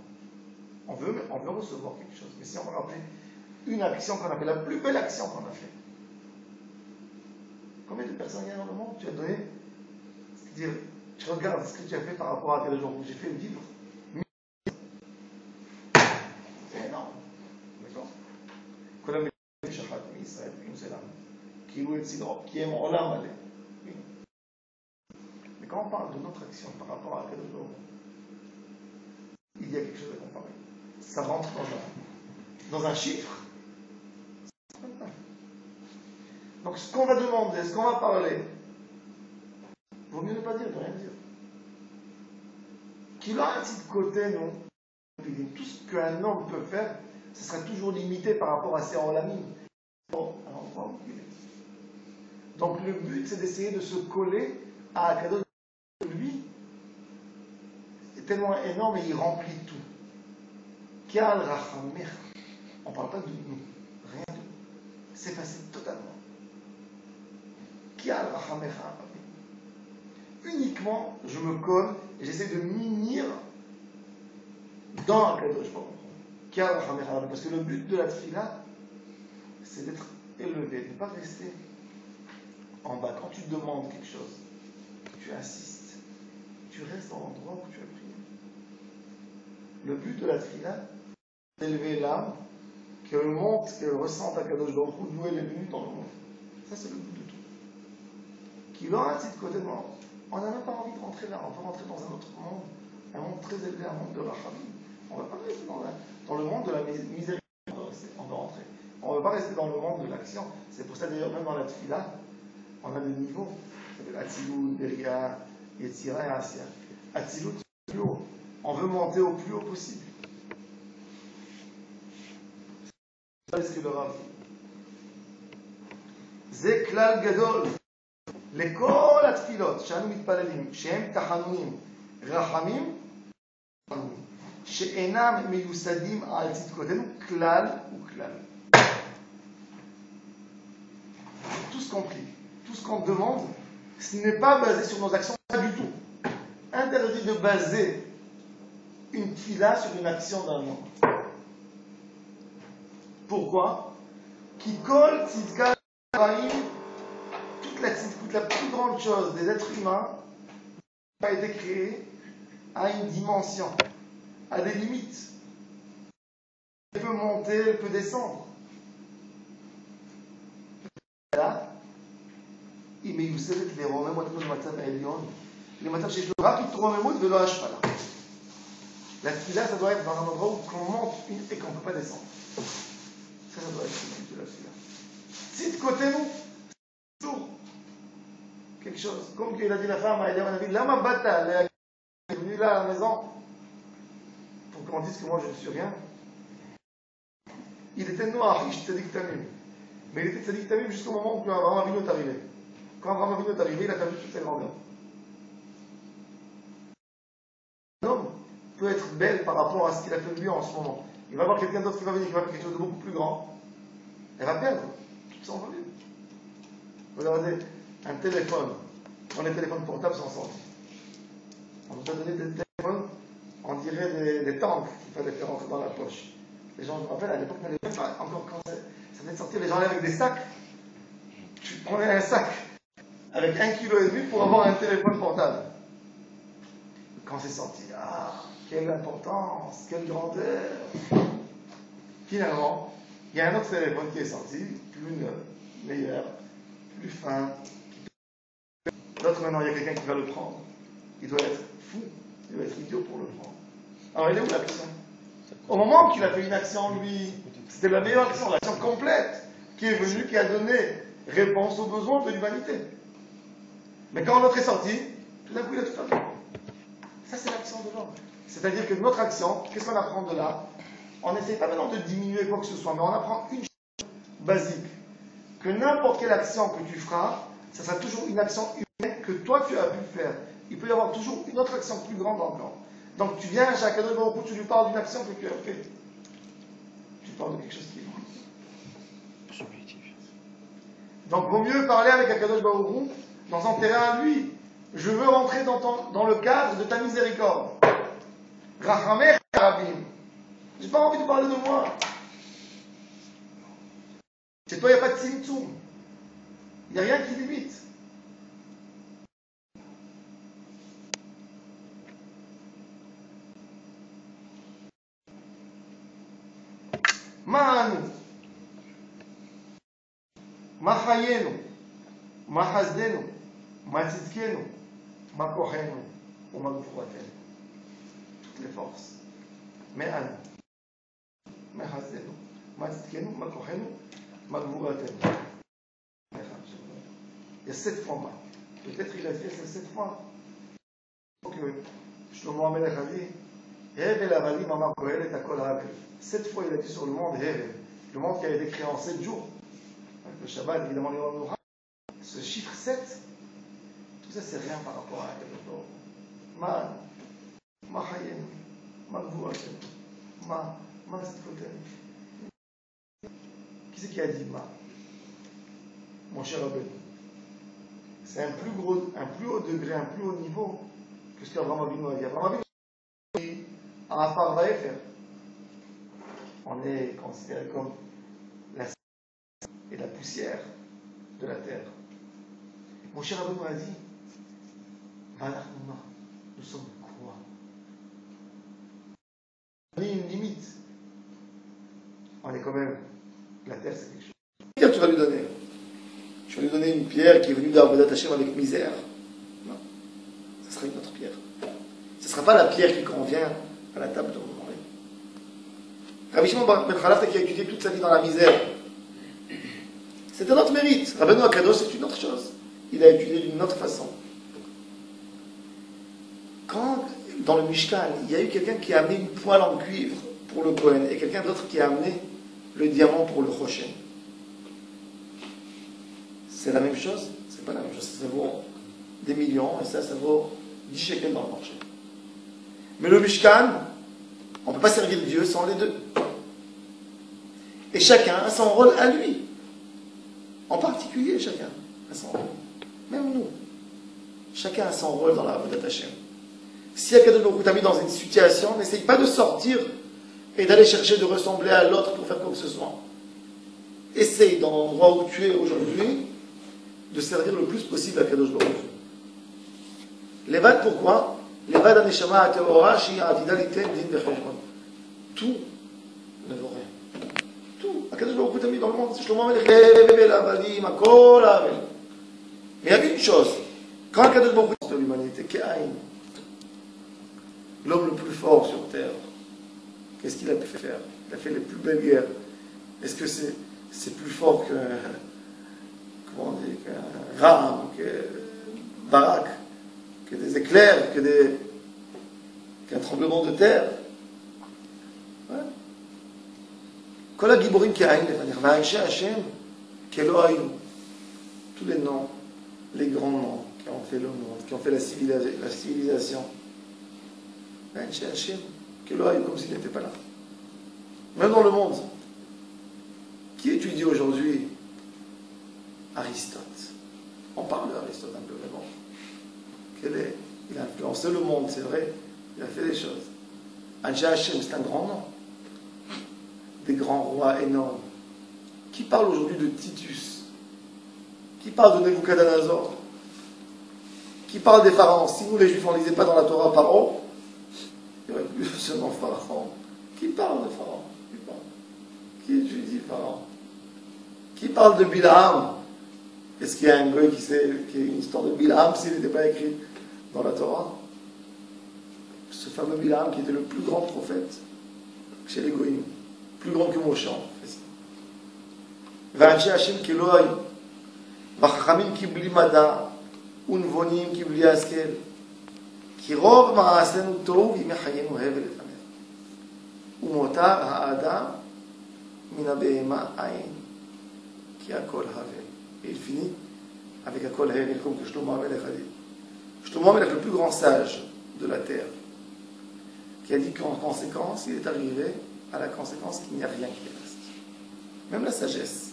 On veut recevoir quelque chose, mais si on va rappeler une action qu'on a fait, la plus belle action qu'on a fait. Combien de personnes il y a dans le monde tu as donné? C'est-à-dire, tu regardes ce que tu as fait par rapport à quel jour j'ai fait vivre. C'est énorme. D'accord? Qui aime Olam. Mais quand on parle de notre action par rapport à Akadosh Baruch Hu, il y a quelque chose à comparer. Ça rentre dans un chiffre. Donc ce qu'on va demander, ce qu'on va parler, vaut mieux ne pas dire, ne rien dire. Qu'il a un petit côté, non. Tout ce qu'un homme peut faire, ce sera toujours limité par rapport à ses Olamim. Donc le but, c'est d'essayer de se coller à Akadosh. Lui est tellement énorme et il remplit tout. Kial Rachamech. On ne parle pas de nous, rien de nous. C'est facile totalement. Kial Rachamech. Uniquement, je me colle et j'essaie de m'unir dans Akadosh Baruch Hu. Kial Rachamech. Parce que le but de la tefila, c'est d'être élevé, de ne pas rester en bas, quand tu demandes quelque chose, tu insistes, tu restes dans l'endroit où tu as prié. Le but de la tefila, c'est d'élever l'âme, qu'elle monte, qu'elle ressente à Kadosh Baruch Hu, d'où elle est venue dans le monde. Ça, c'est le but de tout. Qu'il aura un petit côté de mort. On n'a même pas envie de rentrer là, on veut rentrer dans un autre monde, un monde très élevé, un monde de Rachamim. On ne va pas rester dans le monde de la miséricorde, on veut rentrer. On ne veut pas rester dans le monde de l'action. C'est pour ça d'ailleurs, même dans la tefila, on a des niveaux. Ça s'appelle Atzilut, Beria, Yetzira et Asya. Atzilut, c'est plus haut. On veut monter au plus haut possible. C'est ce que le Rav dit. זה כלל גדול לכל התפילות שאנו מתפללים, שהם תחנונים, רחמים, שאינם מיוסדים על צדקותינו, כלל וכלל. Tout ce qu'on prie, tout ce qu'on demande, ce n'est pas basé sur nos actions, pas du tout. Interdit de baser une tfila sur une action d'un homme. Pourquoi? Qui colle tzidka toute la plus grande chose des êtres humains a été créée à une dimension, à des limites. Elle peut monter, elle peut descendre. Là, היא מיוסדת לרוממות במצב העליון, למצב שיש לו רק התרוממות ולא השפלה. La tefila, ça doit être dans un endroit où on monte et qu'on ne peut pas descendre. Ça doit être le but de la tefila. Si de côté nous, toujours quelque chose, comme il a dit la femme à Eliyahu Hanavi, Lama Bata, elle est venue là à la maison pour qu'on dise que moi je ne suis rien. Il était noir, riche, tzadik tamim. Mais il était tzadik tamim jusqu'au moment où Abraham Avinu est arrivé. Quand Abraham Avinu est arrivé, il a perdu toute sa grandeur. Un homme peut être belle par rapport à ce qu'il a fait lui en ce moment. Il va voir quelqu'un d'autre qui va venir, qui va faire quelque chose de beaucoup plus grand. Elle va perdre toute son valeur. Regardez, un téléphone. Quand les téléphones portables sont sortis, on nous a donné des téléphones, on dirait des tanks qu'il fallait faire rentrer dans la poche. Les gens, je me rappelle, à l'époque, encore quand ça venait de sortir, les gens allaient avec des sacs. Tu prenais un sac avec 1,5 kg pour avoir un téléphone portable. Quand c'est sorti, quelle importance, quelle grandeur. Finalement, il y a un autre téléphone qui est sorti, plus neuf, meilleur, plus fin. L'autre, maintenant, il y a quelqu'un qui va le prendre. Il doit être fou, il doit être idiot pour le prendre. Alors, il est où l'action? Au moment qu'il a fait une action, lui, c'était la meilleure action, l'action complète, qui est venue, qui a donné réponse aux besoins de l'humanité. Mais quand l'autre est sorti, tout d'un coup, il a tout fait. Ça, c'est l'action de l'homme. C'est-à-dire que notre action, qu'est-ce qu'on apprend de là? On n'essaie pas maintenant de diminuer quoi que ce soit, mais on apprend une chose basique. Que n'importe quelle action que tu feras, ça sera toujours une action humaine que toi tu as pu faire. Il peut y avoir toujours une autre action plus grande encore. Donc tu viens à chaque fois, tu lui parles d'une action que tu as faite. Tu parles de quelque chose qui est grand. Subjectif. Donc vaut mieux parler avec Akadosh Baruch Hu dans son terrain à lui. Je veux rentrer dans le cadre de ta miséricorde. Rachamech Rabim. J'ai pas envie de parler de moi. Chez toi, il n'y a pas de tzimtzum. Il n'y a rien qui limite. Ma anu, ma chayenu, ma chazdenu, ma tzidkenu, ma kochenu, ou ma gvuratenu. Toutes les forces. Mais anu, ma chazdenu, ma tzidkenu, ma kochenu, ma gvuratenu. Il y a 7 fois. Peut-être il a fait ces 7 fois. Donc, Shlomo HaMelech a dit, Hevel avalim amar kohelet hakol havel. 7 fois il a dit sur le monde Hevel, le monde qui a été créé en 7 jours. Avec le Shabbat, évidemment, les Noura. Ce chiffre 7, tout ça c'est rien par rapport à Akadosh. Ma chayenu, ma gvuratenu, ma tzidkotenu. Qui c'est qui a dit ma? Mon cher Rabbeinu. C'est un plus haut degré, un plus haut niveau que ce qu'Abraham Avinu a dit. Abraham Avinu a un part faire. On est considéré comme la et la poussière de la terre. Mon cher Rabbeinu a dit, nous sommes quoi? On a une limite. On est quand même, la terre c'est quelque chose. Qu'est-ce que tu vas lui donner? Tu vas lui donner une pierre qui est venue d'Avodat Hashem avec misère? Non. Ce sera une autre pierre. Ce ne sera pas la pierre qui convient à la table de mon mari. Rabbi Shimon ben Khalafta qui a étudié toute sa vie dans la misère, c'est un autre mérite. Rabbeinu Akadosh, c'est une autre chose. Il a étudié d'une autre façon. Quand, dans le Mishkan, il y a eu quelqu'un qui a amené une poêle en cuivre pour le Kohen et quelqu'un d'autre qui a amené le diamant pour le Choshen, c'est la même chose? C'est pas la même chose. Ça vaut des millions et ça vaut 10 shekels dans le marché. Mais le Mishkan, on ne peut pas servir Dieu sans les deux. Et chacun a son rôle à lui. En particulier, chacun a son rôle. Même nous. Chacun a son rôle dans la Avodat Hashem. Si Akadosh Baruch Hu t'a mis dans une situation, n'essaye pas de sortir et d'aller chercher de ressembler à l'autre pour faire quoi que ce soit. Essaye, dans l'endroit où tu es aujourd'hui, de servir le plus possible à Akadosh Baruch Hu. Levad, pourquoi? Levad Aneshama Ateora Shi Atida Litem Din Becheshbon. Tout ne vaut rien. Tout. Akadosh Baruch Hu t'a mis dans le monde. Shlomo Amelech Avadim Akol Avel. Mais il y a une chose. Quand Akadosh Baruch Hu de l'humanité, Ke'ain, l'homme le plus fort sur terre, qu'est-ce qu'il a pu faire? Il a fait les plus belles guerres. Est-ce que c'est plus fort que, comment on dit, qu'un Ram, que Barak, que des éclairs, qu'un tremblement de terre? Kol ha-giborim ke'ain lefanech, va'anshe Hashem ke'lo hayu. Tous les noms, les grands noms qui ont fait le monde, qui ont fait la civilisation. Va'anshe Hashem ke'lo hayu, comme s'il n'était pas là. Même dans le monde. Qui étudie aujourd'hui Aristote? On parle d'Aristote un peu, mais bon. Il a influencé le monde, c'est vrai. Il a fait des choses. Anshe Hashem, c'est un grand nom. Des grands rois énormes. Qui parle aujourd'hui de Titus? Qui parle de Nebuchadnezzar? Qui parle des pharaons? Si nous les Juifs on ne lisait pas dans la Torah Pharaon, il n'y aurait plus seulement Pharaon. Qui parle de Pharaon? Qui étudie Pharaon? Qui parle de Bilaam? Est-ce qu'il y a un goy qui a une histoire de Bilaam s'il n'était pas écrit dans la Torah? Ce fameux Bilaam qui était le plus grand prophète chez les goyim, plus grand que Moshe. Va'anshe Hashem ke'lo hayu, va'chachamim ki bli mada, u'nvonim ki bli haskel, ki rov ma'asenu tov v'mechayenu hevel lefanech, u'motar ha'adam min ha'behema ayin, ki hakol havel. Et il finit avec hakol havel, comme que Shlomo Amelech a dit. Shlomo Amelech, le plus grand sage de la terre, qui a dit qu'en conséquence, il est arrivé à la conséquence qu'il n'y a rien qui reste. Même la sagesse.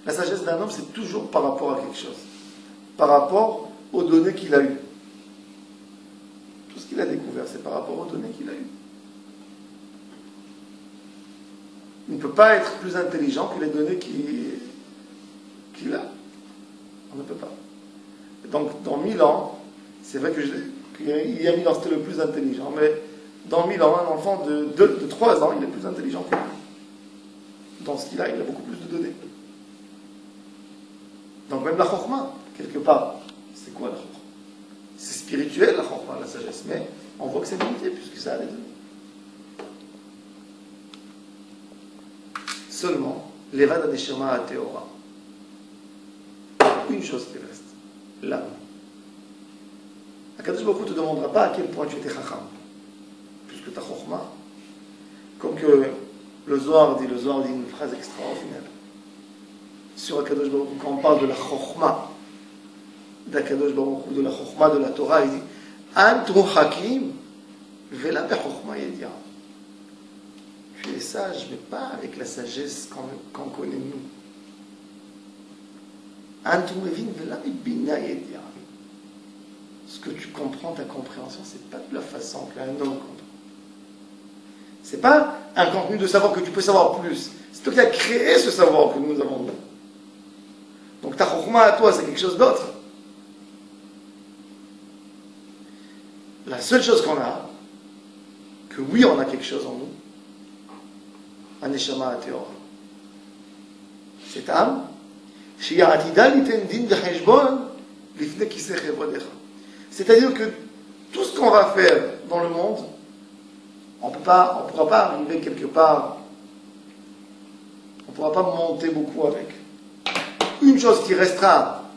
La sagesse d'un homme, c'est toujours par rapport à quelque chose. Par rapport aux données qu'il a eues. Tout ce qu'il a découvert, c'est par rapport aux données qu'il a eues. Il ne peut pas être plus intelligent que les données qu'il a. On ne peut pas. Donc, dans 1000 ans, c'est vrai qu'il y a 1000 ans, c'était le plus intelligent, mais dans 1000 ans, un enfant de 3 ans, il est plus intelligent que lui. Dans ce qu'il a, il a beaucoup plus de données. Donc même la chokma, quelque part, c'est quoi la chokma? C'est spirituel la chokma, la sagesse, mais on voit que c'est limité puisque ça a des données. Seulement, l'Evad Aneshama Ateora. Une chose qui reste, l'âme. Akadosh Baruch Hu ne te demandera pas à quel point tu étais chacham, puisque ta chokma, comme que le Zohar dit une phrase extraordinaire sur Akadosh Baruch Hu, quand on parle de la chokma d'Akadosh Baruch Hu, de la chokma de la Torah, il dit Antum hakim vela bechokma yedia. Tu es sage, mais pas avec la sagesse qu'on connaît nous. Antum evin vela bibina yedia. Ce que tu comprends, ta compréhension, c'est pas de la façon qu'un homme comprend. C'est pas un contenu de savoir que tu peux savoir plus. C'est toi qui as créé ce savoir que nous avons. Donc ta chokhma à toi, c'est quelque chose d'autre. La seule chose qu'on a, que oui, on a quelque chose en nous, un neshama ateor. Cette âme, c'est-à-dire que tout ce qu'on va faire dans le monde, on ne pourra pas arriver quelque part, on ne pourra pas monter beaucoup avec. Une chose qui restera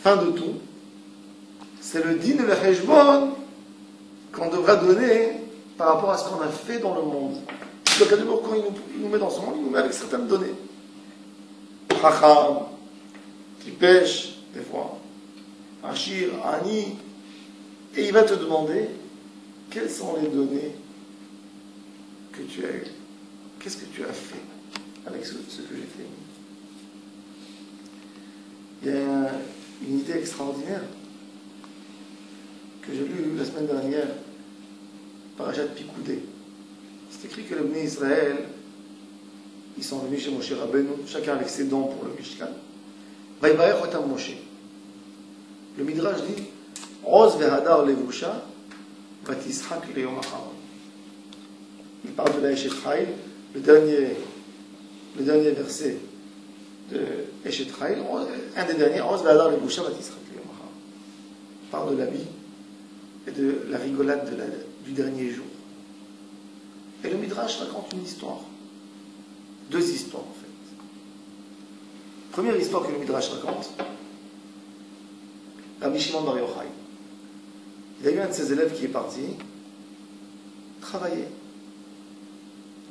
fin de tout, c'est le din et le heshbon qu'on devra donner par rapport à ce qu'on a fait dans le monde. Le cas de quand il nous met dans ce monde, il nous met avec certaines données. Chacham, qui pêche, des fois, Achir, Ani, et il va te demander quelles sont les données que tu as eues. Qu'est-ce que tu as fait avec ce que j'ai fait? Il y a une idée extraordinaire que j'ai lue la semaine dernière, Parashat Pikoudé. C'est écrit que les Bnei Israël, ils sont venus chez Moshe Rabbeinu, chacun avec ses dons pour le Mishkan. Vaïbaïch otam Moshe. Le Midrash dit Oz vehadar levusha vatishak leyom achar. Il parle de la Eshet Chayil, le dernier verset de Eshet Chayil, un des derniers, Oz vehadar levusha vatishak leyom achar. Il parle de la vie et de la rigolade du dernier jour. Et le Midrash raconte une histoire. Deux histoires en fait. Première histoire que le Midrash raconte, Rabbi Shimon Bar Yochai. Il y a eu un de ses élèves qui est parti travailler.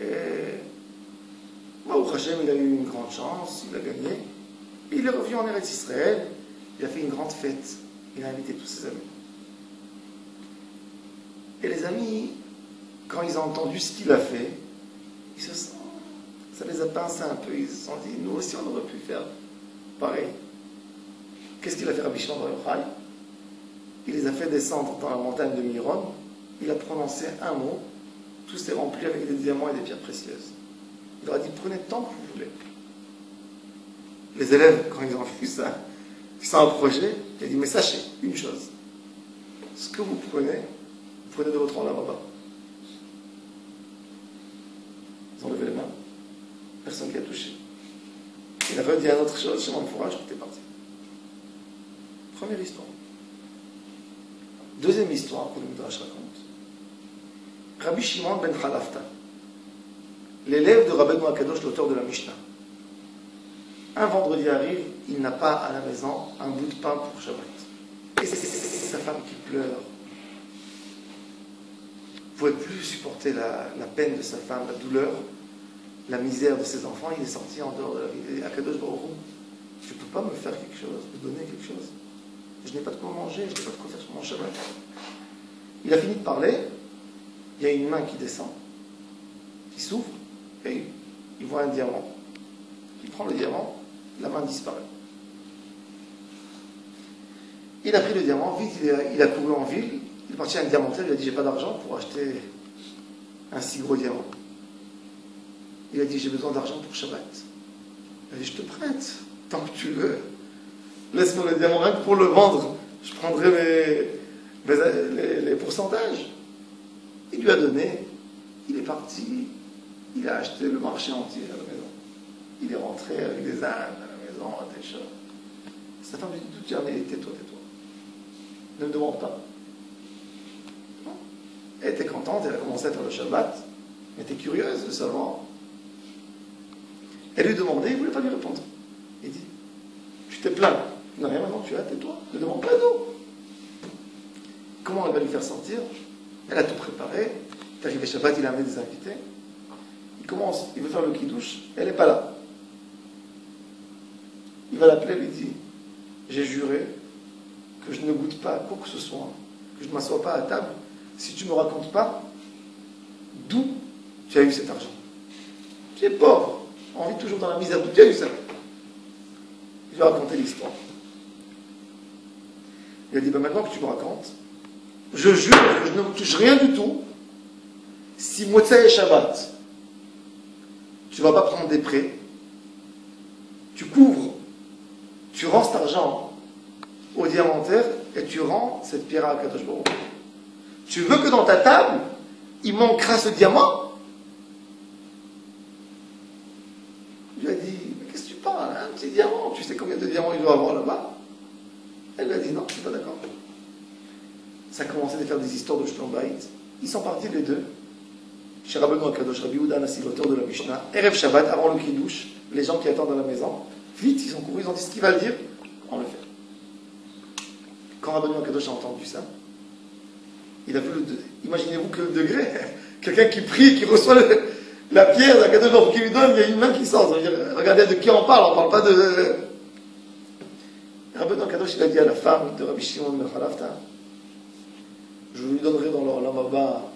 Et Baruch Hashem, il a eu une grande chance, il a gagné. Et il est revenu en Eretz Israël, il a fait une grande fête. Il a invité tous ses amis. Et les amis, quand ils ont entendu ce qu'il a fait, ça les a pincés un peu. Ils se sont dit, nous aussi on aurait pu faire pareil. Qu'est-ce qu'il a fait Rabbi Shimon Bar Yochai? Il les a fait descendre dans la montagne de Miron. Il a prononcé un mot. Tout s'est rempli avec des diamants et des pierres précieuses. Il leur a dit, prenez tant que vous voulez. Les élèves, quand ils ont vu ça, ils sont approchés. Il a dit, mais sachez une chose. Ce que vous prenez de votre là-bas. Ils ont levé les mains. Personne qui a touché. Il a redit une autre chose, chemin de fourrage, tout est parti. Première histoire. Deuxième histoire que le Midrash raconte. Rabbi Shimon ben Chalafta, l'élève de Rabbeinu Akadosh, l'auteur de la Mishnah. Un vendredi arrive, il n'a pas à la maison un bout de pain pour Shabbat. Et c'est sa femme qui pleure. Il ne pouvait plus supporter la peine de sa femme, la douleur, la misère de ses enfants. Il est sorti en dehors de la vie. Akadosh Baruch Hu, tu ne peux pas me faire quelque chose, me donner quelque chose. Je n'ai pas de quoi manger, je n'ai pas de quoi faire sur mon Shabbat. Il a fini de parler, il y a une main qui descend, qui s'ouvre, et il voit un diamant. Il prend le diamant, la main disparaît. Il a pris le diamant, vite il a couru en ville, il est parti à un diamantaire, il a dit j'ai pas d'argent pour acheter un si gros diamant. Il a dit j'ai besoin d'argent pour Shabbat. Il a dit je te prête, tant que tu veux. Laisse-moi le diamant, rien que pour le vendre, je prendrai les pourcentages. Il lui a donné, il est parti, il a acheté le marché entier à la maison. Il est rentré avec des ânes à la maison, des chats. Sa femme lui dit tout dernier, tais-toi. Ne me demande pas. Non. Elle était contente, elle a commencé à faire le Shabbat. Elle était curieuse de savoir. Elle lui demandait, il ne voulait pas lui répondre. Il dit, tu t'es plaint. Non, rien maintenant, tu as, tais-toi. Ne demande pas d'eau. Comment elle va lui faire sortir? Elle a tout préparé. Il est arrivé Shabbat, il a amené des invités. Il commence, il veut faire le kidouche. Elle n'est pas là. Il va l'appeler, lui dit, j'ai juré que je ne goûte pas quoi que ce soit, que je ne m'assois pas à table, si tu ne me racontes pas d'où tu as eu cet argent. Tu es pauvre, on vit toujours dans la misère, d'où tu as eu ça? Il va raconter l'histoire. Il a dit, maintenant que tu me racontes, je jure que je ne touche rien du tout si Motsai et Shabbat, tu ne vas pas prendre des prêts, tu couvres, tu rends cet argent au diamantaire et tu rends cette pierre à Akadosh Baruch Hu. Tu veux que dans ta table, il manquera ce diamant? Il lui a dit, mais qu'est-ce que tu parles? Un petit diamant, tu sais combien de diamants il doit avoir là-bas? Elle lui a dit, non, je ne suis pas d'accord. Ça a commencé à faire des histoires de Shlom Bayit. Ils sont partis les deux. Chez Rabbeinu Akadosh, Rabbi Yehuda Hanassi, l'auteur de la Mishnah, Erev Shabbat, avant le Kiddush, les gens qui attendent à la maison, vite, ils ont couru, ils ont dit ce qu'il va le dire, on le fait. Quand Rabbeinu Akadosh a entendu ça, il a vu imaginez-vous que le degré, quelqu'un qui prie, qui reçoit la pierre d'Akadosh Baruch Hu qui lui donne, il y a une main qui sort. Ça veut dire, regardez de qui on parle pas de... Rabbeinu Akadosh, il a dit à la femme de Rabbi Shimon ben Khalafta, je lui donnerai dans l'Olam Haba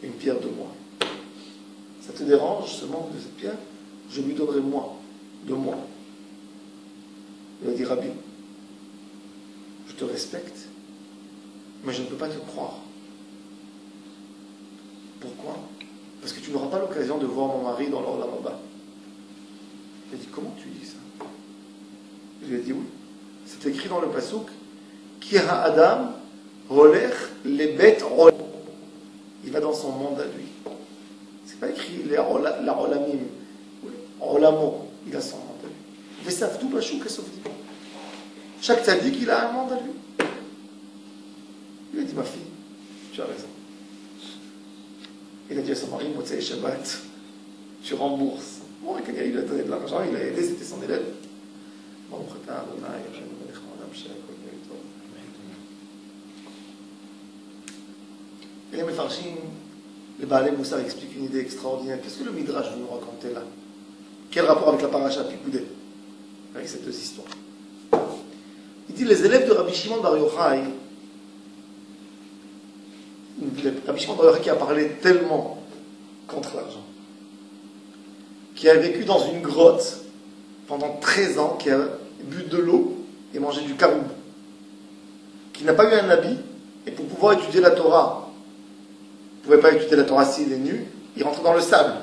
une pierre de moi. Ça te dérange ce manque de cette pierre? Je lui donnerai moi, de moi. Il a dit, Rabbi, je te respecte, mais je ne peux pas te croire. Pourquoi? Parce que tu n'auras pas l'occasion de voir mon mari dans l'Olam Haba. Il a dit, comment tu dis ça? Je lui ai dit, oui. C'est écrit dans le pasuk, Ki ha-adam holech lebet olam. Il va dans son monde à lui. C'est pas écrit la olamim, olamo. Il a son monde à lui. Vesav tout bashou kesofdi. Chaque tzaddik, il a un monde à lui. Il a dit, ma fille, tu as raison. Il a dit à son mari, Motzei Shabbat, tu rembourses. Bon, quelqu'un lui a donné de l'argent, il l'a aidé, c'était son élève. Et les Mefarshim, les Baalei Moussar expliquent une idée extraordinaire. Qu'est-ce que le Midrash veut nous raconter là? Quel rapport avec la paracha Pikoudé? Avec ces deux histoires. Il dit, les élèves de Rabbi Shimon bar Yochai, Rabbi Shimon bar Yochai qui a parlé tellement contre l'argent, qui a vécu dans une grotte pendant 13 ans, qui a bu de l'eau et mangé du caroub, qui n'a pas eu un habit, et pour pouvoir étudier la Torah, il ne pouvait pas étudier la Torah s'il est nu, il rentrait dans le sable.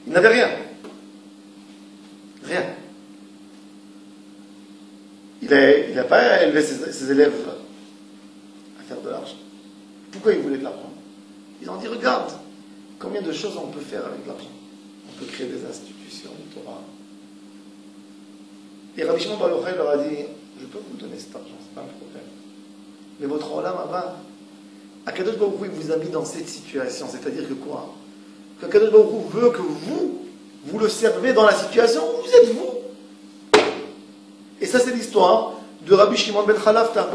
Il n'avait rien. Rien. Il n'a pas élevé ses élèves à faire de l'argent. Pourquoi il voulait de l'argent? Ils ont dit, regarde, combien de choses on peut faire avec l'argent. On peut créer des institutions de Torah. Et Rabbi Shimon bar Yochai leur a dit, je peux vous donner cet argent, c'est pas un problème. Mais votre Olam Haba, Akadosh Baruch Hu vous a mis dans cette situation. C'est-à-dire que quoi? Qu'Akadosh Baruch Hu veut que vous le servez dans la situation où vous êtes vous. Et ça, c'est l'histoire de Rabbi Shimon ben Khalafta.